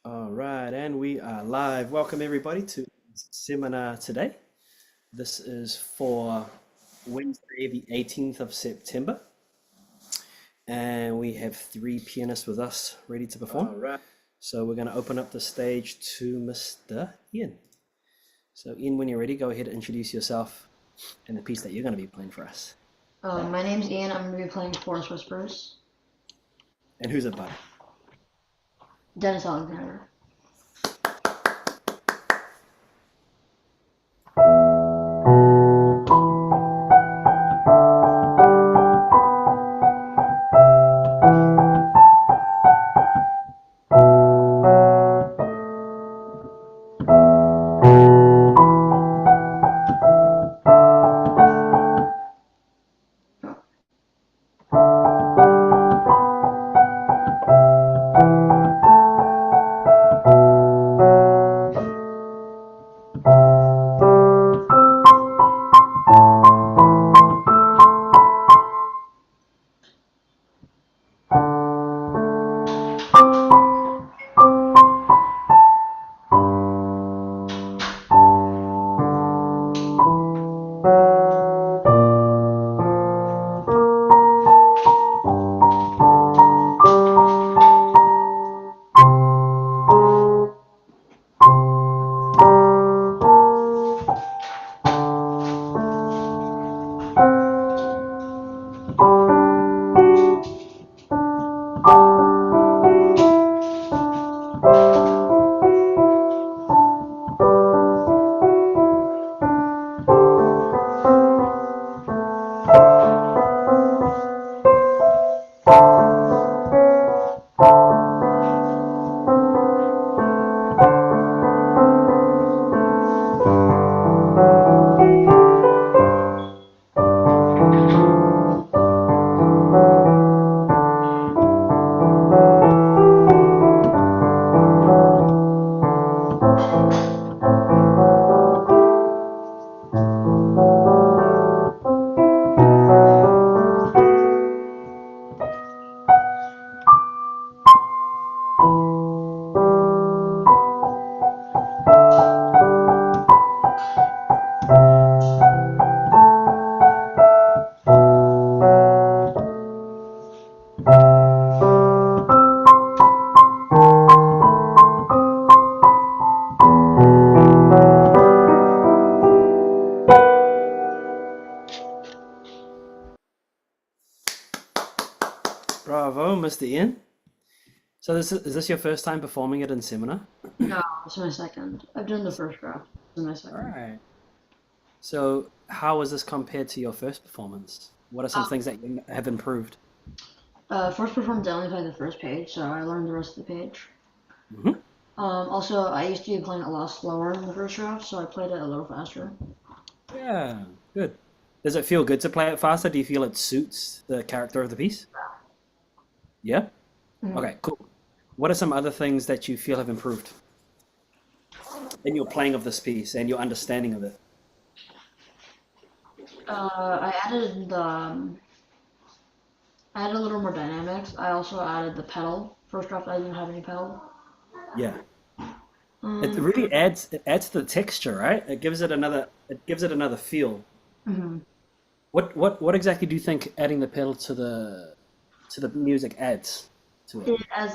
All right, and we are live. Welcome everybody to seminar today. This is for Wednesday, the 18th of September, and we have three pianists with us ready to perform. All right. So we're going to open up the stage to Mr. Ian. So Ian, when you're ready, go ahead and introduce yourself and the piece that you're going to be playing for us. My name's Ian. I'm going to be playing Forest Whispers. And who's it by? Dennis Alexander. Bravo, Mr. Ian. So is this your first time performing it in seminar? No, it's my second. I've done the first draft. This is my All second. right. So, how is this compared to your first performance? What are some things that you have improved? First performance, I only played the first page, so I learned the rest of the page. Hmm. Also, I used to be playing a lot slower in the first draft, so I played it a little faster. Yeah, good. Does it feel good to play it faster? Do you feel it suits the character of the piece? Yeah? Mhm. Okay, cool. What are some other things that you feel have improved in your playing of this piece and your understanding of it? I added a little more dynamics. I also added the pedal. First draft, I didn't have any pedal. Yeah. It Um, really adds to the texture, right? It gives it another feel. mhm. What exactly do you think adding the pedal to the music adds to it? It adds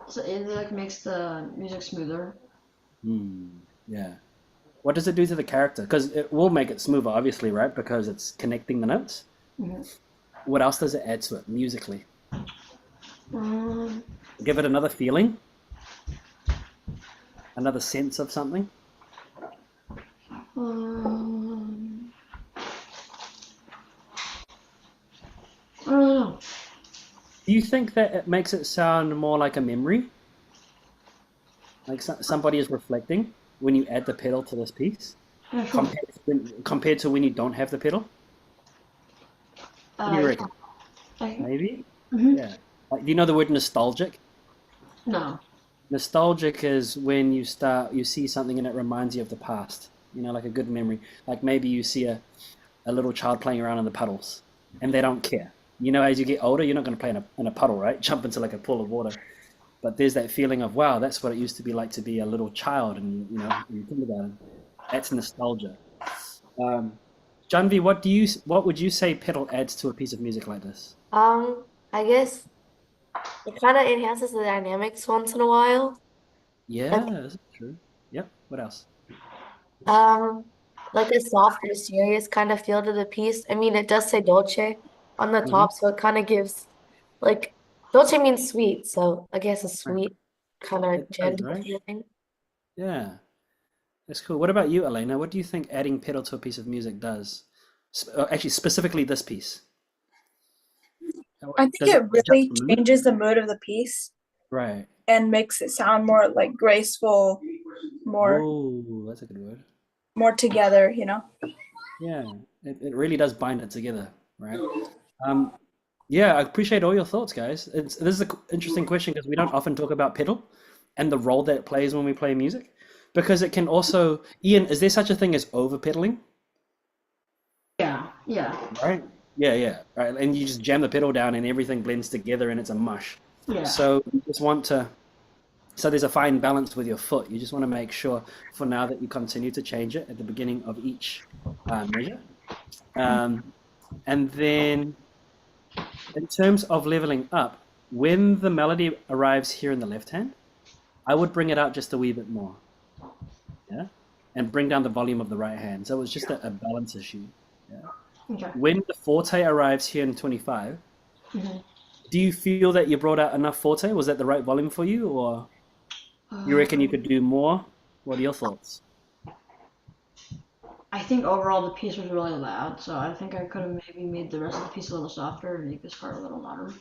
so it like makes the music smoother. Hmm. Yeah. What does it do to the character? Because it will make it smoother, obviously, right? Because it's connecting the notes. Mhm. What else does it add to it musically? Um, Give it another feeling, another sense of something. um, I don't know. Do you think that it makes it sound more like a memory, like somebody is reflecting when you add the pedal to this piece, Yeah, sure. compared to when you don't have the pedal? What do you Yeah. reckon? I, Maybe. mhm. Yeah. Like, do you know the word nostalgic? No. Nostalgic is when you see something and it reminds you of the past. Like a good memory. Like maybe you see a little child playing around in the puddles and they don't care. As you get older, you're not going to play in a puddle, right? Jump into like a pool of water. but there's that feeling of wow, that's what it used to be like to be a little child, and in kindergarten. That's nostalgia. Um, Janvi, what would you say pedal adds to a piece of music like this? I guess it kind of enhances the dynamics once in a while. And Yeah, that's true. Yep. What else? um, like a soft, mysterious kind of feel to the piece. I mean, it does say dolce on the Hmm. top, so it kind of gives like dolce means sweet, so I guess a Right. sweet kind of It does, gentle right? feeling. Yeah, that's cool. What about you, Elena? What do you think adding pedal to a piece of music does? Actually, specifically this piece. I think Does it it adjust really the mood? changes the mood of the piece Right. and makes it sound more like graceful, more Whoa, that's a good word. more together, you know? Yeah, it really does bind it together, right? Um, yeah, I appreciate all your thoughts, guys. This is an interesting question because we don't often talk about pedal and the role that it plays when we play music. Because it can also, Ian, is there such a thing as over pedaling? Yeah, yeah, Right? Yeah, yeah, right. And you just jam the pedal down and everything blends together and it's a mush. yeah. So you just want to, so there's a fine balance with your foot. You just want to make sure for now that you continue to change it at the beginning of each measure. Um, and then in terms of leveling up, when the melody arrives here in the left hand, I would bring it out just a wee bit more, yeah, and bring down the volume of the right hand. So it's just a balance issue. Yeah. Okay. When the forte arrives here in 25, Mhm. do you feel that you brought out enough forte? Was that the right volume for you, or you reckon you Um, could do more? What are your thoughts? I think overall the piece was really loud, so I think I could have maybe made the rest of the piece a little softer and make this part a little louder.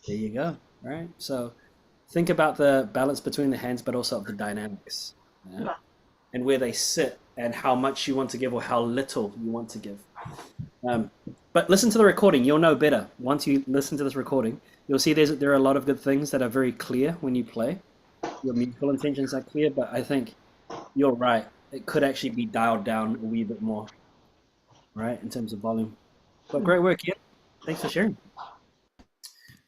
There you go. Right. So think about the balance between the hands, but also of the dynamics, yeah, Yeah. and where they sit, and how much you want to give or how little you want to give. Um, but listen to the recording; you'll know better. Once you listen to this recording, you'll see there are a lot of good things that are very clear when you play. Your musical intentions are clear, but I think you're right. It could actually be dialed down a wee bit more, right, in terms of volume. But great work, Ian. Thanks for sharing.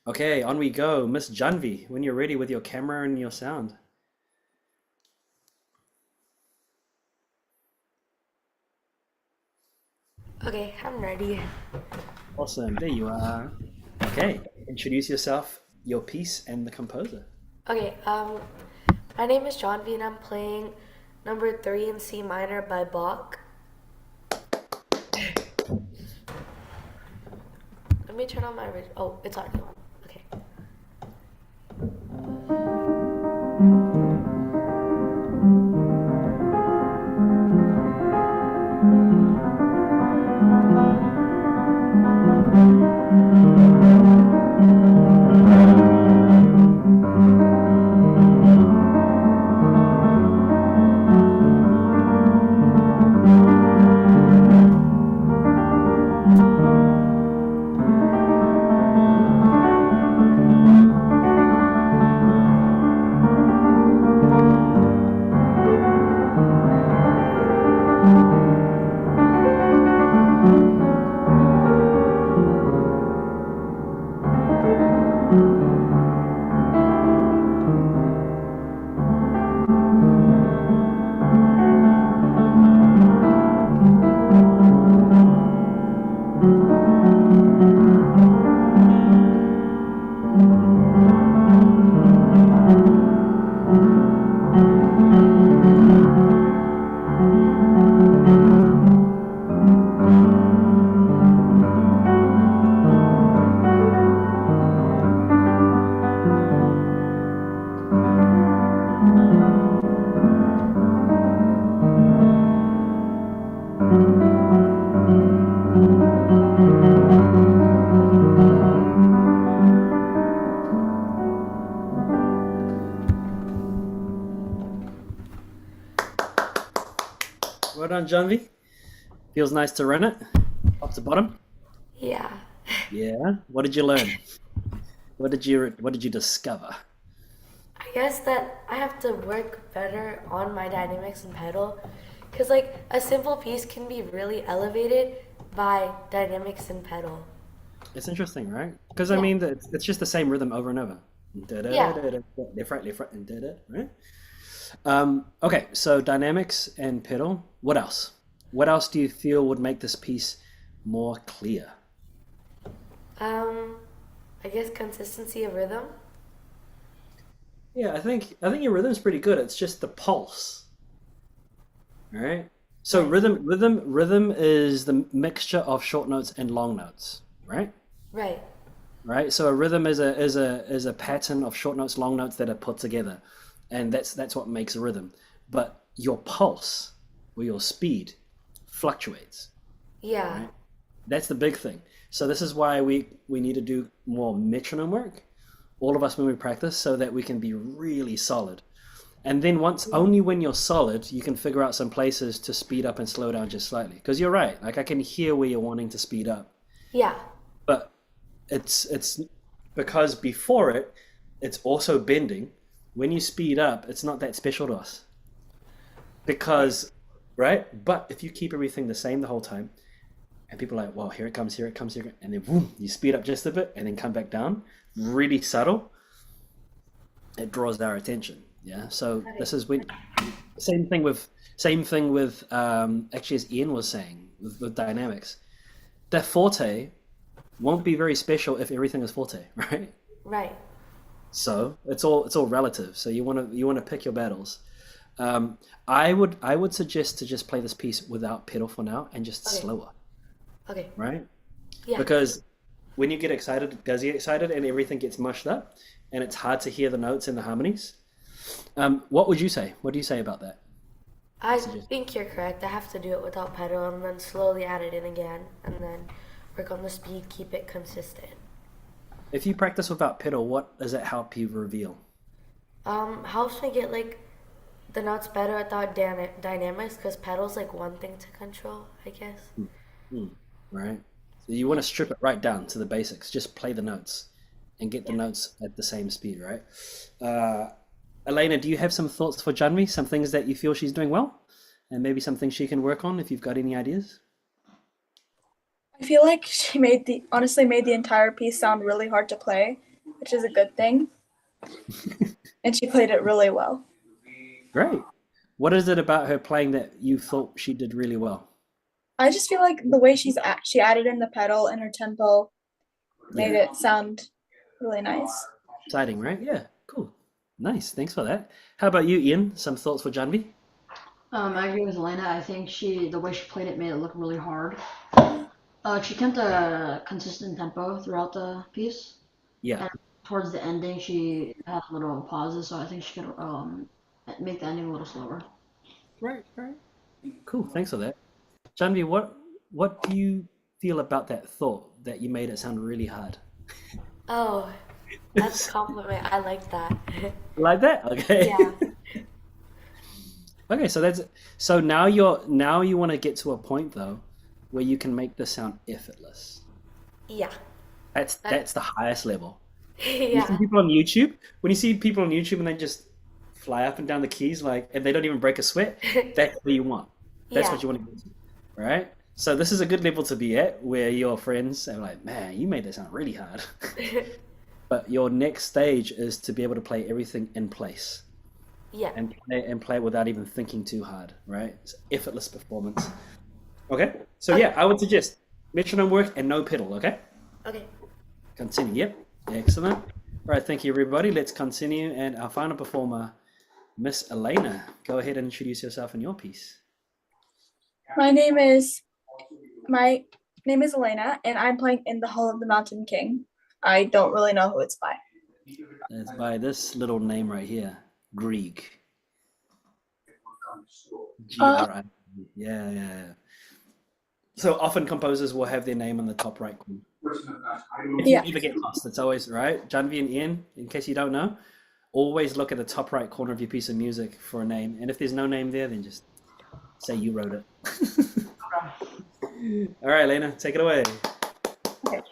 Okay, on we go. Miss Janvi, when you're ready with your camera and your sound. Okay, I'm ready. Awesome. There you are. Okay, introduce yourself, your piece, and the composer. Okay, my name is John V and I'm playing number 3 in C minor by Bach. Let me turn on my oh, it's already on. Okay. Well done, Janvi. Feels nice to run it, top to bottom. Yeah. Yeah. What did you learn? What did you discover? I guess that I have to work better on my dynamics and pedal because like a simple piece can be really elevated by dynamics and pedal. It's interesting, right? Because I Yeah. mean, it's just the same rhythm over and over. Yeah. left, right, and da-da, right? Okay, so dynamics and pedal. What else? What else do you feel would make this piece more clear? Um, I guess consistency of rhythm. Yeah, I think your rhythm's pretty good. It's just the pulse, all right? So Right. rhythm is the mixture of short notes and long notes, right? Right. Right. So a rhythm is a pattern of short notes, long notes that are put together, and that's what makes a rhythm. But your pulse or your speed fluctuates, Yeah. right? That's the big thing. So this is why we need to do more metronome work, all of us when we practice, so that we can be really solid. And then once only when you're solid, you can figure out some places to speed up and slow down just slightly. Because you're right, like I can hear where you're wanting to speed up, Yeah. but it's because before it, it's also bending. When you speed up, it's not that special to us because, right? But if you keep everything the same the whole time, and people are like, well, here it comes, here it comes, here, and then boom, you speed up just a bit and then come back down, really subtle, it draws our attention. Yeah. So Right. this is when same thing with actually as Ian was saying with dynamics. The forte won't be very special if everything is forte, right? Right. So it's all relative. So you want to pick your battles. I would suggest to just play this piece without pedal for now and just Okay. slower, Okay. right? Yeah. Because when you get excited, it does get excited and everything gets mushed up, and it's hard to hear the notes and the harmonies. What would you say? What do you say about that? I Suggest. think you're correct. I have to do it without pedal and then slowly add it in again and then work on the speed, keep it consistent. If you practice without pedal, what does it help you reveal? Helps me get like the notes better without dynamics because pedal's like one thing to control, I guess. Hmm, right? So you want to strip it right down to the basics. Just play the notes and get the Yeah. notes at the same speed, right? Uh, Elena, do you have some thoughts for Janvi? Some things that you feel she's doing well, and maybe some things she can work on if you've got any ideas? I feel like she honestly made the entire piece sound really hard to play, which is a good thing. And she played it really well. Great. What is it about her playing that you thought she did really well? I just feel like the way she added in the pedal and her tempo made Yeah, it sound really nice. exciting, right? Yeah, cool. Nice. Thanks for that. How about you, Ian? Some thoughts for Janvi? I agree with Elena. I think the way she played it made it look really hard. She kept a consistent tempo throughout the piece, Yeah. and towards the ending, she had little pauses, so I think she could make the ending a little slower. Right, right. Cool. Thanks for that. Janvi, what do you feel about that thought that you made it sound really hard? Oh, that's a compliment. I like that. Like that? Okay. Yeah. Okay, so now you want to get to a point though where you can make this sound effortless. Yeah. That's That, that's the highest level. You see yeah. people on YouTube, when you see people on YouTube and they just fly up and down the keys like and they don't even break a sweat, that's what you want. That's Yeah. what you want to get to, right? So this is a good level to be at where your friends are like, man, you made that sound really hard. But your next stage is to be able to play everything in place Yeah. and play it without even thinking too hard, right? It's effortless performance. Okay, so Okay. yeah, I would suggest metronome work and no pedal. Okay, Okay. continue. Yep, excellent. All right, thank you, everybody. Let's continue. And our final performer, Miss Elena, go ahead and introduce yourself and your piece. My name is my name is Elena, and I'm playing in the Hall of the Mountain King. I don't really know who it's by. It's by this little name right here, Grieg. Uh, Gri. Yeah, yeah, yeah. So often composers will have their name on the top right corner. If you yeah. ever get lost, it's always right. Janvi and Ian, in case you don't know, always look at the top right corner of your piece of music for a name. And if there's no name there, then just say you wrote it. All right, Lena, take it away. Okay.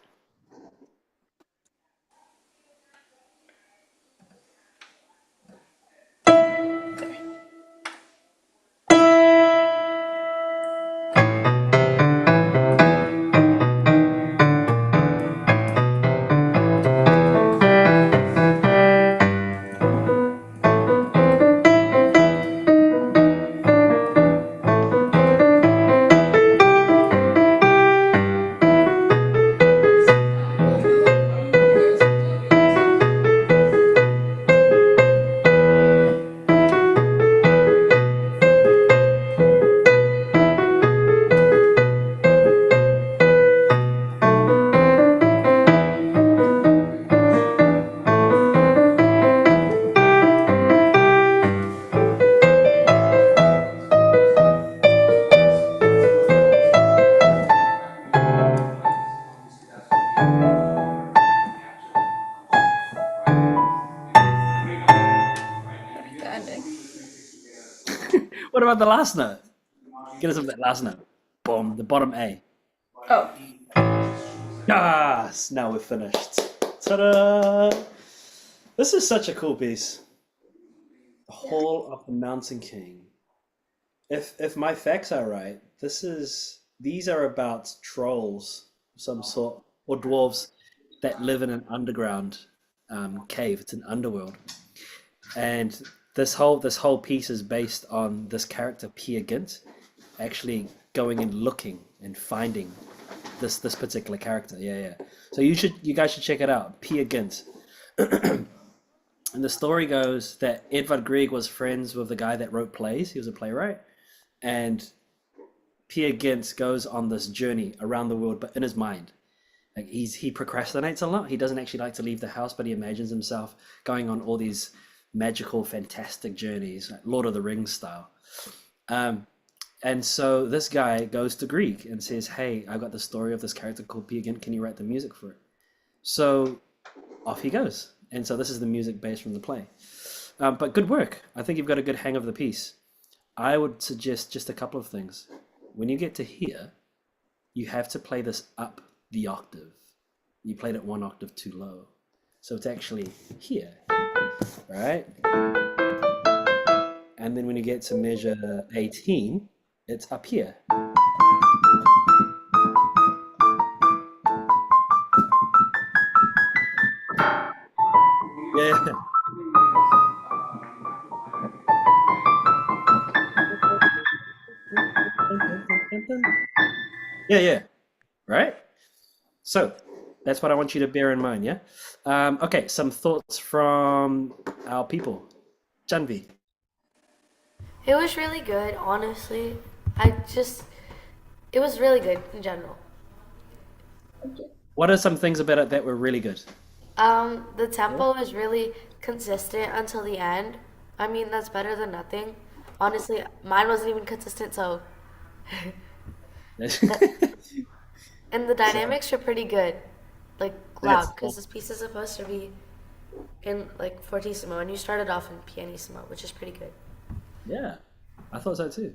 What about the last note? Get us up that last note. Boom, the bottom A. Oh, Yes, now we're finished. Ta-da! This is such a cool piece. The Hall of the Mountain King. If my facts are right, these are about trolls of some sort or dwarves that live in an underground cave. It's an underworld, and this whole piece is based on this character Peer Gynt actually going and looking and finding this particular character. Yeah. So you guys should check it out. Peer Gynt. And the story goes that Edvard Grieg was friends with the guy that wrote plays. He was a playwright. And Peer Gynt goes on this journey around the world, but in his mind. Like he procrastinates a lot. He doesn't actually like to leave the house, but he imagines himself going on all these magical, fantastic journeys, like Lord of the Rings style. And so this guy goes to Grieg and says, "Hey, I got the story of this character called Peer Gynt. Can you write the music for it?" So off he goes. And so this is the music based from the play. But good work. I think you've got a good hang of the piece. I would suggest just a couple of things. When you get to here, you have to play this up the octave. You played it one octave too low. So it's actually here, right? And then when you get to measure 18, it's up here. Yeah. Yeah. Right? So that's what I want you to bear in mind, yeah? Okay, some thoughts from our people. Janvi. It was really good, honestly. It was really good in general. What are some things about it that were really good? The tempo was really consistent until the end. I mean, that's better than nothing. Honestly, mine wasn't even consistent, so. And the dynamics are pretty good. Like, loud, because this piece is supposed to be in, like, fortissimo, and you started off in pianissimo, which is pretty good. Yeah, I thought so too.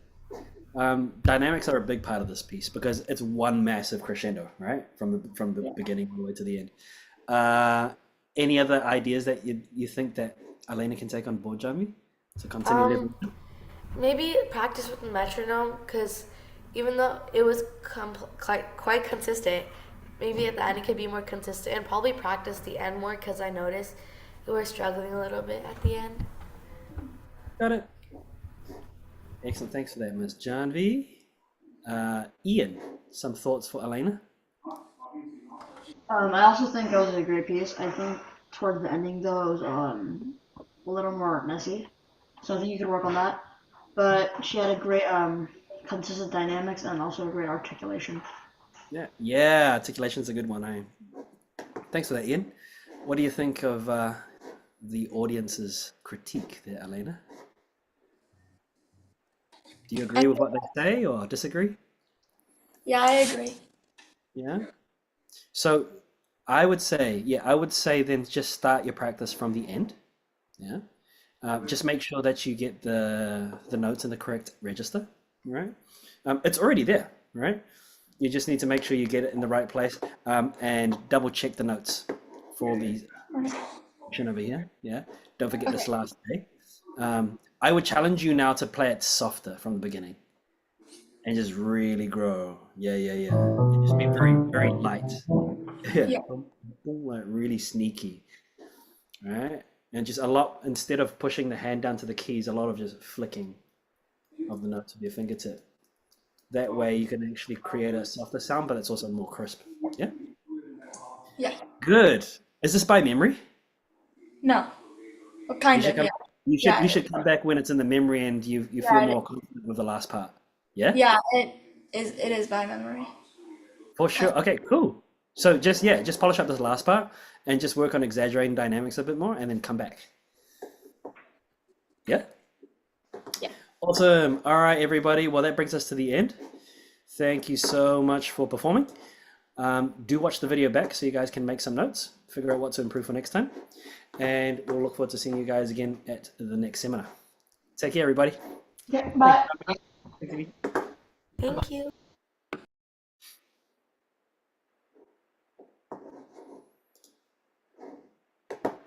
Dynamics are a big part of this piece because it's one massive crescendo, right? From the beginning all the way to the end. Any other ideas that you think that Elena can take on board, Jamie? To continue living? Maybe practice with the metronome, because even though it was quite consistent, maybe at the end it could be more consistent, and probably practice the end more, because I noticed we were struggling a little bit at the end. Got it. Excellent. Thanks for that, Miss Janvi. Ian, some thoughts for Elena? I also think it was a great piece. I think towards the ending though, it was a little more messy. So I think you could work on that. But she had a great consistent dynamics and also a great articulation. Yeah, articulation's a good one, eh? Thanks for that, Ian. What do you think of the audience's critique there, Elena? Do you agree with what they say or disagree? yeah, I agree. Yeah. So I would say then just start your practice from the end. Yeah. Just make sure that you get the notes in the correct register, right? It's already there, right? You just need to make sure you get it in the right place, and double check the notes for the option over here. Yeah. Don't forget this last day. I would challenge you now to play it softer from the beginning and just really grow. Yeah. And just be very, very light. Yeah. Like really sneaky. All right. And just a lot, instead of pushing the hand down to the keys, a lot of just flicking of the notes with your fingertip. That way you can actually create a softer sound, but it's also more crisp. Yeah? Yeah. Good. Is this by memory? No. Well, kind You of, should yeah. you should come back when it's in the memory and you feel more confident with the last part. Yeah? Yeah, it is by memory. For sure. Okay, cool. So just polish up this last part and just work on exaggerating dynamics a bit more and then come back. Yeah? Yeah. Awesome. All right, everybody. Well, that brings us to the end. Thank you so much for performing. Do watch the video back so you guys can make some notes, figure out what to improve for next time. And we'll look forward to seeing you guys again at the next seminar. Take care, everybody. Okay, bye. Anthony. Thank you.